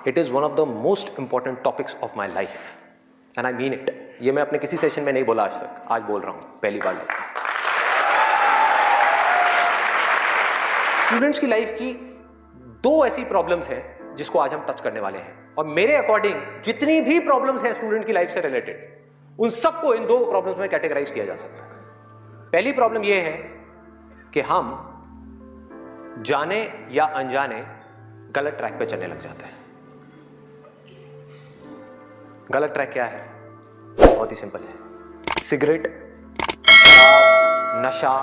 It is one of the most important topics of my life and I mean it. ये मैं अपने किसी session में नहीं बोला आज तक, आज बोल रहा हूँ पहली बार। स्टूडेंट्स की लाइफ की दो ऐसी प्रॉब्लम्स हैं जिसको आज हम टच करने वाले हैं, और मेरे अकॉर्डिंग जितनी भी प्रॉब्लम्स हैं स्टूडेंट की लाइफ से रिलेटेड, उन सबको इन दो प्रॉब्लम्स में कैटेगराइज किया जा सकता है। पहली प्रॉब्लम यह है कि हम जाने या अनजाने गलत ट्रैक पे चलने लग जाते हैं। गलत ट्रैक क्या है? बहुत ही सिंपल है। सिगरेट, शराब, नशा,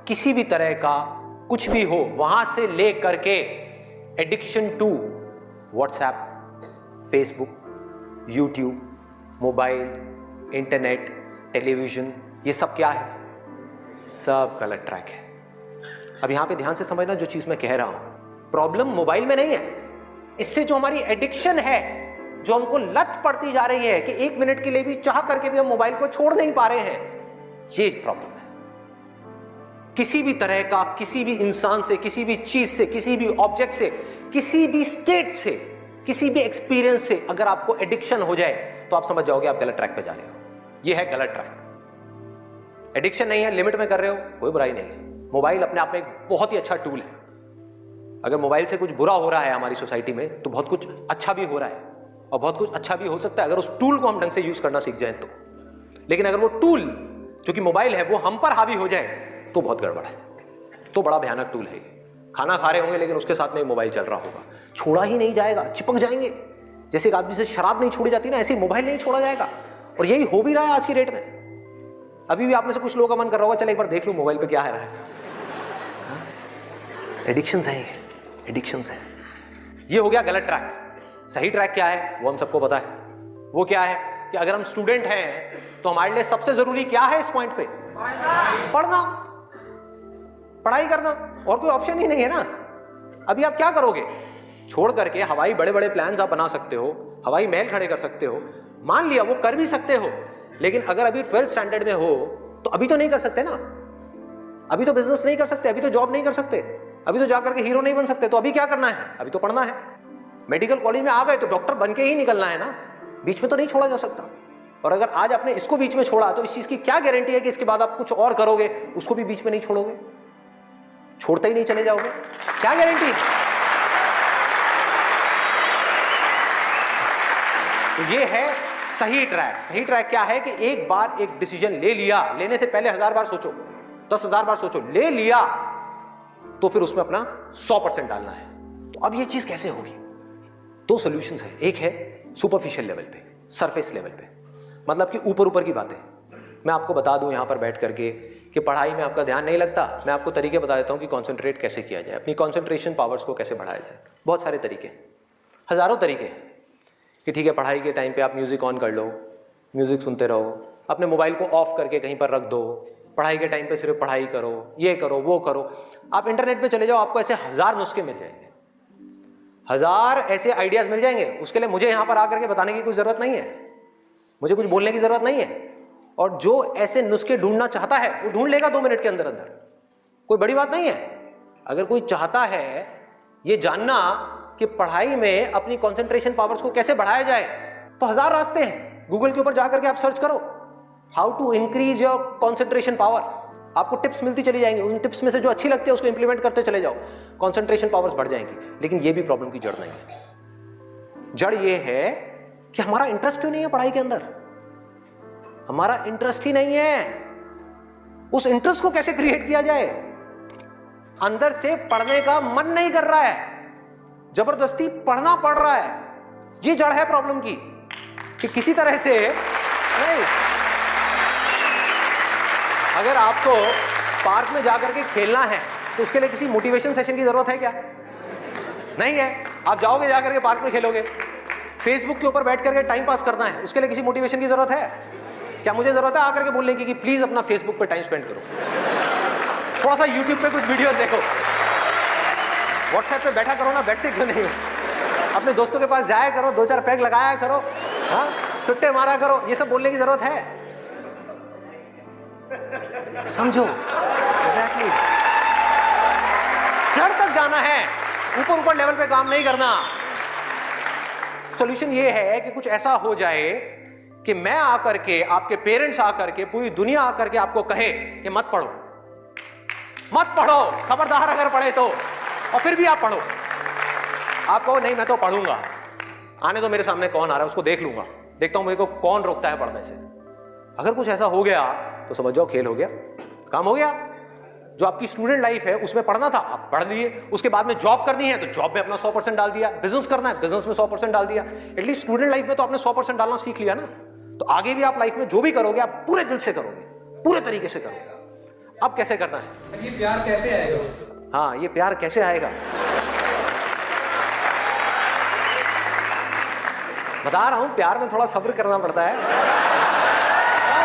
किसी भी तरह का कुछ भी हो, वहां से ले करके addiction to WhatsApp, Facebook, YouTube, mobile, internet, television, ये सब क्या है? सब गलत ट्रैक है। अब यहां पे ध्यान से समझना जो चीज मैं कह रहा हूं। प्रॉब्लम मोबाइल में नहीं है, इससे जो हमारी एडिक्शन है, जो हमको लत पड़ती जा रही है कि 1 मिनट के लिए भी चाह करके भी हम मोबाइल को छोड़ नहीं पा रहे हैं, ये प्रॉब्लम है। किसी भी तरह का, किसी भी इंसान से, किसी भी चीज से, किसी भी ऑब्जेक्ट से, किसी भी स्टेट से, किसी भी एक्सपीरियंस से अगर आपको एडिक्शन हो जाए तो आप समझ जाओगे आप गलत ट्रैक पे जा रहे हो। ये है गलत ट्रैक। एडिक्शन नहीं है, लिमिट में कर रहे हो, कोई बुराई नहीं है। मोबाइल अपने आप में एक बहुत ही अच्छा टूल है। अगर मोबाइल से कुछ बुरा हो रहा है हमारी सोसाइटी में तो बहुत कुछ अच्छा भी हो रहा है, और बहुत कुछ अच्छा भी हो सकता है अगर उस टूल को हम ढंग से यूज करना सीख जाए तो। लेकिन अगर वो टूल जो कि मोबाइल है वो हम पर हावी हो जाए तो बहुत गड़बड़ है, तो बड़ा भयानक टूल है। खाना खा रहे होंगे लेकिन उसके साथ में मोबाइल चल रहा होगा, छोड़ा ही नहीं जाएगा, चिपक जाएंगे। जैसे एक आदमी से शराब नहीं छोड़ी जाती ना, ऐसे ही मोबाइल नहीं छोड़ा जाएगा। और यही हो भी रहा है आज की डेट में। अभी भी आप में से कुछ लोगों का मन कर रहा होगा चल एक बार देख लूं मोबाइल पे क्या है रहा है। एडिक्शंस है, एडिक्शंस है। ये हो गया गलत ट्रैक। सही ट्रैक क्या है वो हम सबको पता है। वो क्या है कि अगर हम स्टूडेंट हैं तो हमारे लिए सबसे जरूरी क्या है इस पॉइंट पे? पढ़ना, पढ़ाई करना, और कोई ऑप्शन ही नहीं है ना। अभी आप क्या करोगे? छोड़ करके हवाई बड़े बड़े प्लान्स आप बना सकते हो, हवाई महल खड़े कर सकते हो, मान लिया वो कर भी सकते हो, लेकिन अगर अभी 12th स्टैंडर्ड में हो तो अभी तो नहीं कर सकते ना। अभी तो बिजनेस नहीं कर सकते, अभी तो जॉब नहीं कर सकते, अभी तो जाकर के हीरो नहीं बन सकते। तो अभी क्या करना है? अभी तो पढ़ना है। मेडिकल कॉलेज में आ गए तो डॉक्टर बन के ही निकलना है ना, बीच में तो नहीं छोड़ा जा सकता। और अगर आज आपने इसको बीच में छोड़ा तो इस चीज की क्या गारंटी है कि इसके बाद आप कुछ और करोगे उसको भी बीच में नहीं छोड़ोगे, छोड़ते ही नहीं चले जाओगे? क्या गारंटी? तो ये है सही ट्रैक। सही ट्रैक क्या है कि एक बार एक डिसीजन ले लिया, लेने से पहले 1000 बार सोचो, 10,000 बार सोचो, ले लिया तो फिर उसमें अपना 100% डालना है। तो अब ये चीज कैसे होगी? दो सॉल्यूशंस है। एक है सुपरफिशियल लेवल पे, सरफेस लेवल पे, मतलब कि ऊपर ऊपर की बातें। मैं आपको बता दूं यहां पर बैठ करके कि पढ़ाई में आपका ध्यान नहीं लगता, मैं आपको तरीके बता देता हूं कि कंसंट्रेट कैसे किया जाए, अपनी कंसंट्रेशन पावर्स को कैसे बढ़ाया जाए। बहुत सारे तरीके, हजारों तरीके हैं कि ठीक है पढ़ाई के टाइम पे आप म्यूजिक ऑन कर लो, म्यूजिक सुनते रहो, अपने मोबाइल को ऑफ करके कहीं पर रख दो, पढ़ाई के टाइम पे सिर्फ पढ़ाई करो, ये करो वो करो। आप इंटरनेट पे चले जाओ, आपको ऐसे 1000 नुस्खे मिल जाएंगे, 1000 ऐसे आइडियाज मिल जाएंगे। उसके लिए मुझे यहां पर आकर के बताने की कोई जरूरत नहीं है, मुझे कुछ बोलने की जरूरत नहीं है। और जो ऐसे नुस्खे ढूंढना चाहता है वो ढूंढ लेगा 2 मिनट के अंदर अंदर, कोई बड़ी बात नहीं है। अगर कोई चाहता है ये जानना कि पढ़ाई में अपनी कंसंट्रेशन पावर्स को कैसे बढ़ाया जाए तो 1000 रास्ते हैं। गूगल के ऊपर जाकर के आप सर्च करो how to increase your concentration power, आपको टिप्स मिलती चली जाएंगी। उन टिप्स में से जो अच्छी लगती है उसको इंप्लीमेंट करते चले जाओ, कंसंट्रेशन पावर्स बढ़ जाएंगी। लेकिन ये भी प्रॉब्लम की जड़ नहीं है। जड़ ये है कि हमारा इंटरेस्ट क्यों नहीं है पढ़ाई के अंदर? हमारा इंटरेस्ट ही नहीं है। उस इंटरेस्ट को कैसे क्रिएट किया जाए? अंदर से पढ़ने का मन नहीं कर रहा है, जबरदस्ती पढ़ना पड़ रहा है। ये जड़ है प्रॉब्लम की कि किसी तरह से नहीं। अगर आपको पार्क में जाकर के खेलना है तो उसके लिए किसी मोटिवेशन सेशन की जरूरत है क्या? नहीं है। आप जाओगे जाकर के पार्क में खेलोगे। फेसबुक के ऊपर बैठ करके टाइम पास करना है, उसके लिए किसी मोटिवेशन की जरूरत है क्या? मुझे जरूरत है आकर के बोलने की कि प्लीज अपना फेसबुक पे टाइम स्पेंड करो, थोड़ा सा यूट्यूब पे कुछ वीडियो देखो, व्हाट्सएप पे बैठा करो ना, बैठते क्यों नहीं हो? अपने दोस्तों के पास जाया करो, 2-4 पैग लगाया करो, हाँ सुट्टे मारा करो। ये सब बोलने की जरूरत है? समझो एग्जैक्टली। जड़ तक जाना है, ऊपर ऊपर लेवल पे काम नहीं करना। सॉल्यूशन ये है कि कुछ ऐसा हो जाए कि मैं आकर के, आपके पेरेंट्स आकर के, पूरी दुनिया आकर के आपको कहे कि मत पढ़ो, मत पढ़ो, खबरदार अगर पढ़े तो, और फिर भी आप पढ़ो। आप कहो नहीं मैं तो पढ़ूंगा, आने तो मेरे सामने कौन आ रहा है उसको देख लूंगा, देखता हूं मेरे को कौन रोकता है पढ़ने से। अगर कुछ ऐसा हो गया तो समझ जाओ खेल हो गया, काम हो गया। जो आपकी स्टूडेंट लाइफ है उसमें पढ़ना था, आप पढ़ लिए, उसके बाद में जॉब करनी है तो जॉब में अपना 100% डाल दिया, बिजनेस करना है बिजनेस में 100% डाल दिया। एटलीस्ट स्टूडेंट लाइफ में तो आपने 100% डालना सीख लिया ना, तो आगे भी आप लाइफ में जो भी करोगे आप पूरे दिल से करोगे, पूरे तरीके से करोगे। अब कैसे करना है, ये प्यार कैसे आएगा? हाँ ये प्यार कैसे आएगा, बता रहा हूं, प्यार में थोड़ा सब्र करना पड़ता है,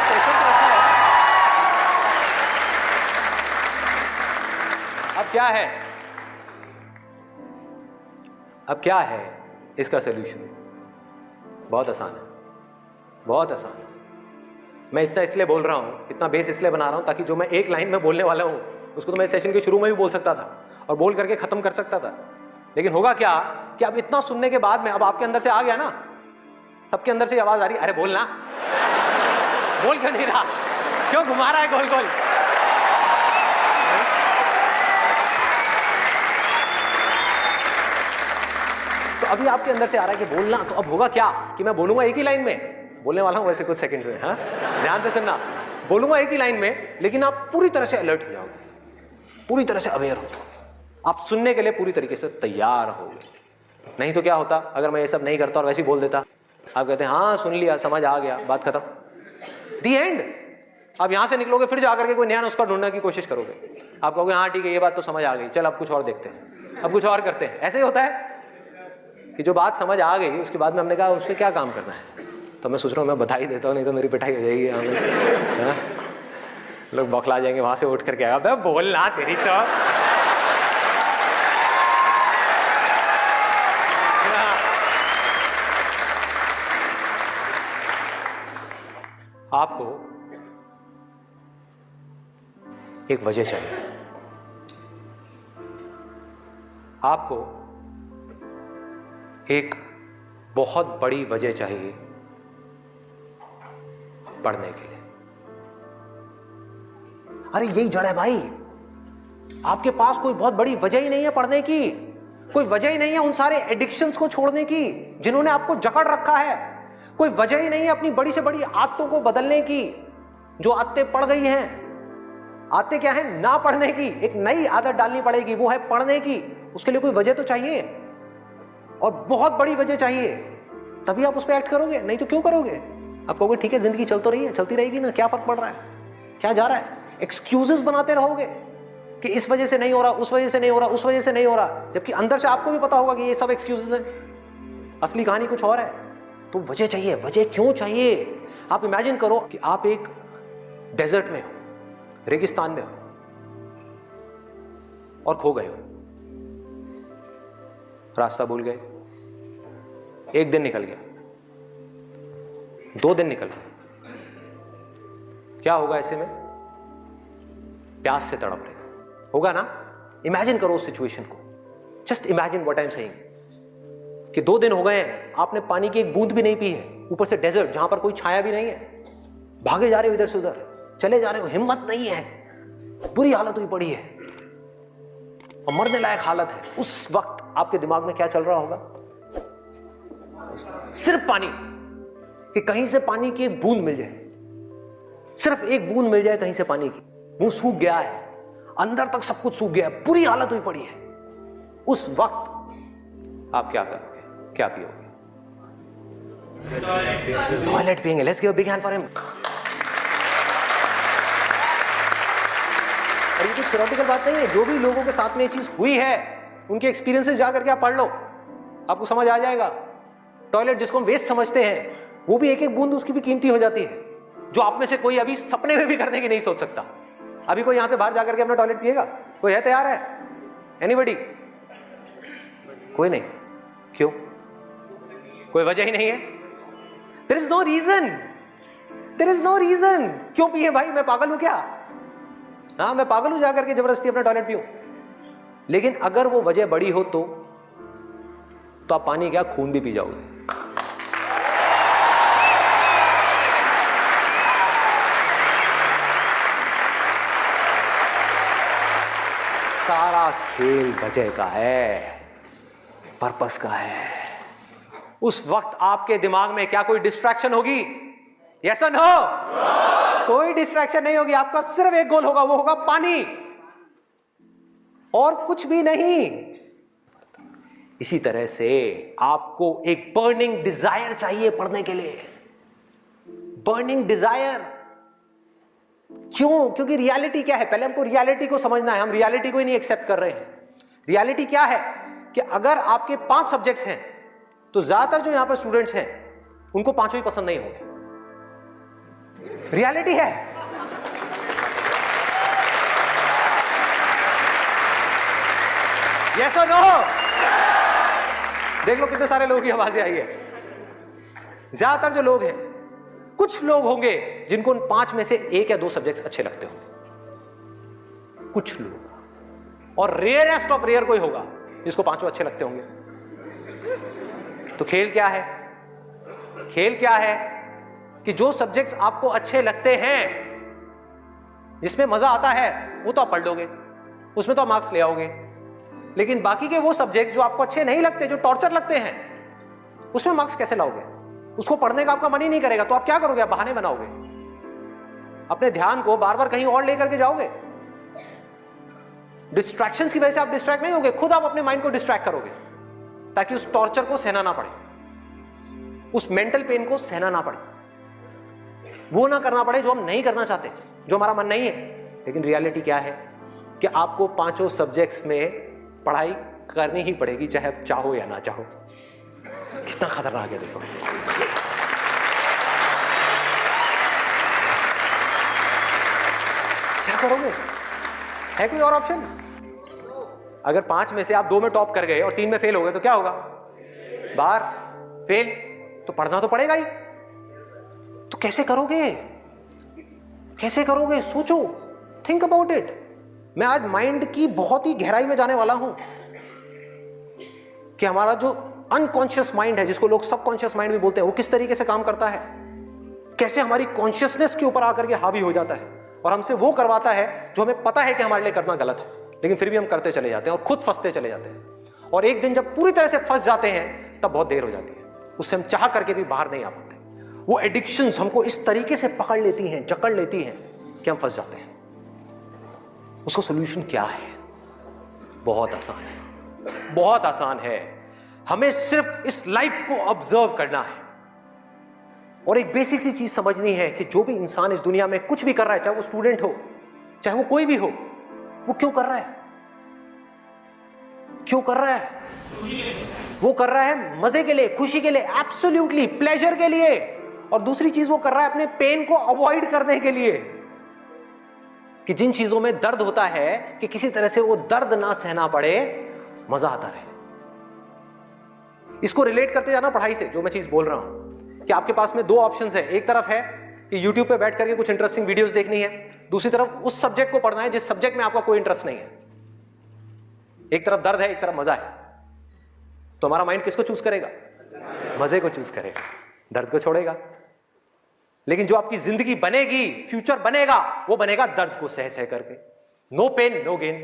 पेशेंस रखना है। अब क्या है, अब क्या है इसका सलूशन? बहुत आसान है, बहुत आसान है। मैं इतना इसलिए बोल रहा हूं, इतना बेस इसलिए बना रहा हूं ताकि जो मैं एक लाइन में बोलने वाला हूं उसको तो मैं सेशन के शुरू में भी बोल सकता था और बोल करके खत्म कर सकता था। लेकिन होगा क्या कि अब इतना सुनने के बाद में अब आपके अंदर से आ गया ना, सबके अंदर से आवाज आ रही, अरे बोलना, बोल क्यों नहीं रहा, क्यों घुमा रहा है गोल गोल। तो अभी आपके अंदर से आ रहा है कि बोलना, तो अब होगा क्या कि मैं बोलूंगा एक ही लाइन में, बोलने वाला हूं वैसे कुछ सेकंड्स में, हाँ ध्यान से सुनना, बोलूंगा एक ही लाइन में, लेकिन आप पूरी तरह से अलर्ट हो जाओगे, पूरी तरह से अवेयर हो जाओगे, आप सुनने के लिए पूरी तरीके से तैयार होगे। नहीं तो क्या होता अगर मैं ये सब नहीं करता और वैसे ही बोल देता, आप कहते हैं हाँ सुन लिया, समझ आ गया, बात खत्म, दी एंड। अब यहां से निकलोगे फिर जाकर के कोई नया नुस्खा ढूंढने की कोशिश करोगे, आप कहोगे हाँ ठीक है ये बात तो समझ आ गई, चल अब कुछ और देखते हैं, अब कुछ और करते हैं। ऐसे ही होता है कि जो बात समझ आ गई उसके बाद में हमने कहा उस पर क्या काम करना है, तो मैं सोच रहा हूँ मैं बधाई देता हूँ, नहीं तो मेरी पिटाई हो जाएगी, लोग बौखला जाएंगे, वहां से उठ करके आएगा बोलना तेरी तो। आपको एक वजह चाहिए, आपको एक बहुत बड़ी वजह चाहिए पढ़ने के लिए। अरे यही जड़ है भाई, आपके पास कोई बहुत बड़ी वजह ही नहीं है पढ़ने की, कोई वजह ही नहीं है उन सारे एडिक्शंस को छोड़ने की जिन्होंने आपको जकड़ रखा है, कोई वजह ही नहीं है अपनी बड़ी से बड़ी आदतों को बदलने की जो आदतें पड़ गई हैं। आदतें क्या है, ना पढ़ने की, एक नई आदत डालनी पड़ेगी, वो है पढ़ने की। उसके लिए कोई वजह तो चाहिए और बहुत बड़ी वजह चाहिए, तभी आप उस पर एक्ट करोगे, नहीं तो क्यों करोगे। आप कहोगे ठीक है जिंदगी चल तो रही है, चलती रहेगी ना, क्या फर्क पड़ रहा है, क्या जा रहा है। एक्सक्यूजेस बनाते रहोगे कि इस वजह से नहीं हो रहा, उस वजह से नहीं हो रहा, उस वजह से नहीं हो रहा, जबकि अंदर से आपको भी पता होगा कि ये सब एक्सक्यूजेस हैं, असली कहानी कुछ और है। तो वजह चाहिए। वजह क्यों चाहिए? आप इमेजिन करो कि आप एक डेजर्ट में हो, रेगिस्तान में हो और खो गए हो, रास्ता भूल गए, एक दिन निकल गया, 2 दिन निकल गए, क्या होगा ऐसे में? प्यास से तड़प रहे होगा ना। इमेजिन करो उस सिचुएशन को, just imagine what I am saying कि 2 दिन हो गए हैं, आपने पानी की एक बूंद भी नहीं पी है, ऊपर से डेजर्ट जहां पर कोई छाया भी नहीं है, भागे जा रहे हो इधर से उधर, चले जा रहे हो, हिम्मत नहीं है, बुरी हालत हुई पड़ी है और मरने लायक हालत है। उस वक्त आपके दिमाग में क्या चल रहा होगा? सिर्फ पानी, कि कहीं से पानी की एक बूंद मिल जाए, सिर्फ एक बूंद मिल जाए कहीं से पानी की। मुंह सूख गया है, अंदर तक सब कुछ सूख गया है, बुरी हालत हुई पड़ी है। उस वक्त आप क्या करोगे, क्या पियोगे? टॉयलेट पिएंगे। Let's give a big hand for him. और ये कोई थ्योरेटिकल बात नहीं है, जो भी लोगों के साथ में ये चीज हुई है उनके एक्सपीरियंसेस जा करके आप पढ़ लो, आपको समझ आ जाएगा। टॉयलेट जिसको हम वेस्ट समझते हैं, वो भी एक एक बूंद उसकी भी कीमती हो जाती है, जो आप में से कोई अभी सपने में भी करने की नहीं सोच सकता। अभी कोई यहां से बाहर जाकर के अपना टॉयलेट पिएगा? कोई है तैयार है? एनीबॉडी? कोई नहीं। क्यों? कोई वजह ही नहीं है। There is no reason, there is no reason. क्यों पिए भाई? मैं पागल हूं क्या? हाँ मैं पागल हूं जाकर के जबरदस्ती अपना टॉयलेट पीऊं? लेकिन अगर वो वजह बड़ी हो तो आप पानी क्या, खून भी पी जाओगे। खेल वजह का है, पर्पस का है। उस वक्त आपके दिमाग में क्या कोई डिस्ट्रैक्शन होगी? यस और नो? कोई डिस्ट्रैक्शन नहीं होगी। आपका सिर्फ एक गोल होगा, वो होगा पानी, और कुछ भी नहीं। इसी तरह से आपको एक बर्निंग डिजायर चाहिए पढ़ने के लिए। बर्निंग डिजायर क्यों? क्योंकि रियलिटी क्या है? पहले हमको रियलिटी को समझना है। हम रियलिटी को ही नहीं एक्सेप्ट कर रहे हैं। रियलिटी क्या है कि अगर आपके 5 सब्जेक्ट्स हैं तो ज्यादातर जो यहां पर स्टूडेंट्स हैं उनको 5 ही पसंद नहीं होंगे। रियलिटी है। यस और नो? देख लो कितने सारे लोगों की आवाजें आई है। ज्यादातर जो लोग हैं, कुछ लोग होंगे जिनको उन 5 में से 1 या 2 सब्जेक्ट्स अच्छे लगते होंगे, कुछ लोग, और रेयरेस्ट ऑफ रेयर कोई होगा जिसको 5 अच्छे लगते होंगे। तो खेल क्या है? खेल क्या है कि जो सब्जेक्ट्स आपको अच्छे लगते हैं, जिसमें मजा आता है, वो तो आप पढ़ लोगे, उसमें तो आप मार्क्स ले आओगे। लेकिन बाकी के वो सब्जेक्ट्स जो आपको अच्छे नहीं लगते, जो टॉर्चर लगते हैं, उसमें मार्क्स कैसे लाओगे? उसको पढ़ने का आपका मन ही नहीं करेगा, तो आप क्या करोगे? आप बहाने बनाओगे, अपने ध्यान को बार बार कहीं और लेकर के जाओगे। डिस्ट्रैक्शंस की वजह से आप डिस्ट्रैक्ट नहीं होगे, खुद आप अपने माइंड को डिस्ट्रैक्ट करोगे ताकि उस टॉर्चर को सहना ना पड़े, उस मेंटल पेन को सहना ना पड़े, वो ना करना पड़े जो हम नहीं करना चाहते, जो हमारा मन नहीं है। लेकिन रियलिटी क्या है कि आपको 5 सब्जेक्ट्स में पढ़ाई करनी ही पड़ेगी, चाहे आप चाहो या ना चाहो। कितना खतरनाक है देखो। क्या करोगे? है कोई और ऑप्शन? अगर 5 में से आप 2 में टॉप कर गए और 3 में फेल हो गए तो क्या होगा? बाहर, फेल। तो पढ़ना तो पड़ेगा ही। तो कैसे करोगे? कैसे करोगे? सोचो, थिंक अबाउट इट। मैं आज माइंड की बहुत ही गहराई में जाने वाला हूं कि हमारा जो अनकॉन्शियस माइंड है, जिसको लोग सबकॉन्शियस माइंड भी बोलते हैं, वो किस तरीके से काम करता है, कैसे हमारी कॉन्शियसनेस के ऊपर आकर के हावी हो जाता है और हमसे वो करवाता है जो हमें पता है कि हमारे लिए करना गलत है, लेकिन फिर भी हम करते चले जाते हैं और खुद फंसते चले जाते हैं। और एक दिन जब पूरी तरह से फंस जाते हैं तब बहुत देर हो जाती है, उससे हम चाह करके भी बाहर नहीं आ पाते। वो एडिक्शंस हमको इस तरीके से पकड़ लेती हैं, जकड़ लेती हैं कि हम फंस जाते हैं। उसका सॉल्यूशन क्या है? बहुत आसान है, बहुत आसान है। हमें सिर्फ इस लाइफ को ऑब्जर्व करना है और एक बेसिक सी चीज समझनी है कि जो भी इंसान इस दुनिया में कुछ भी कर रहा है, चाहे वो स्टूडेंट हो, चाहे वो कोई भी हो, वो क्यों कर रहा है? क्यों कर रहा है? वो कर रहा है मजे के लिए, खुशी के लिए, एब्सोल्युटली प्लेजर के लिए। और दूसरी चीज वो कर रहा है अपने पेन को अवॉइड करने के लिए, कि जिन चीजों में दर्द होता है कि किसी तरह से वो दर्द ना सहना पड़े, मजा आता रहे। इसको रिलेट करते जाना पढ़ाई से, जो मैं चीज बोल रहा हूं कि आपके पास में 2 ऑप्शंस है। एक तरफ है कि YouTube पे बैठ करके कुछ इंटरेस्टिंग वीडियोस देखनी है, दूसरी तरफ उस सब्जेक्ट को पढ़ना है जिस सब्जेक्ट में आपका कोई इंटरेस्ट नहीं है। एक तरफ दर्द है, एक तरफ मजा है, तो हमारा माइंड किसको चूज करेगा? मजे को चूज करेगा, दर्द को छोड़ेगा। लेकिन जो आपकी जिंदगी बनेगी, फ्यूचर बनेगा, वो बनेगा दर्द को सह सह करके। No pain no gain.